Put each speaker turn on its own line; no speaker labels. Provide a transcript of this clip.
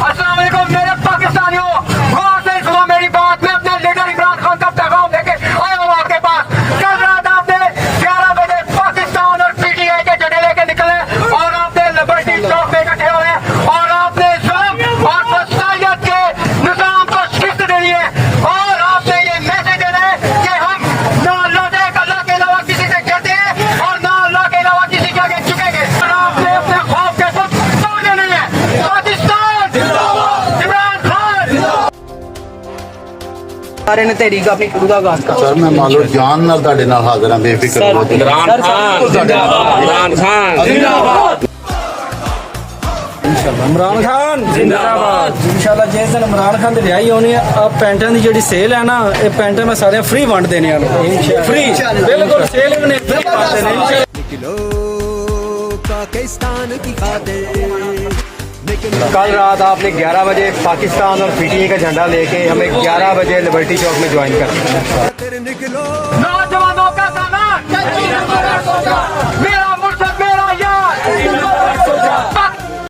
अस्सलाम वालेकुम मेरे पाकिस्तानियों, गौर से सुनो मेरी बात। मैं अपने लीडर इमरान खान का पैगाम लेके आया हूँ आपके पास। कल रात आपने 11 बजे पाकिस्तान और पीटीआई के झंडे लेके निकले और आपने लिबर्टी चौक में इकट्ठे हुए और आपने इस्लाम और फसाइयत के निजाम को शिकस्त दे दी है और आपने ये मैसेज देना है कि हम ना अल्लाह के अलावा किसी से कहते हैं और ना अल्लाह के अलावा किसी के आगे झुकेंगे। और आपने अपने खौफ के सब तोड़ने नहीं है। पाकिस्तान जिंदाबाद, इमरान खान
सारे ने तहरीक अपनी शुरू का आगाज कर।
सर मैं मालो जान नाल ਤੁਹਾਡੇ ਨਾਲ ਹਾਜ਼ਰ ਹਾਂ ਬੇਫਿਕਰ ਹੋ ਜਾਓ।
इमरान खान जिंदाबाद, इमरान खान जिंदाबाद,
इमरान खान जिंदाबाद। इंशाल्लाह जिस दिन इमरान खान की रिहाई होनी है, अब पैंटां की जी सेल है ना, ये पैंटां मैं सारे फ्री वंड देने वाले, फ्री बिल्कुल सेल भी नहीं, फ्री वंड देने।
निकलो पाकिस्तान की खातिर।
कल रात आपने 11 बजे पाकिस्तान और पीटीआई का झंडा लेके हमें 11 बजे लिबर्टी चौक में ज्वाइन कर दिया।
निकलो
नौजवानों का सामान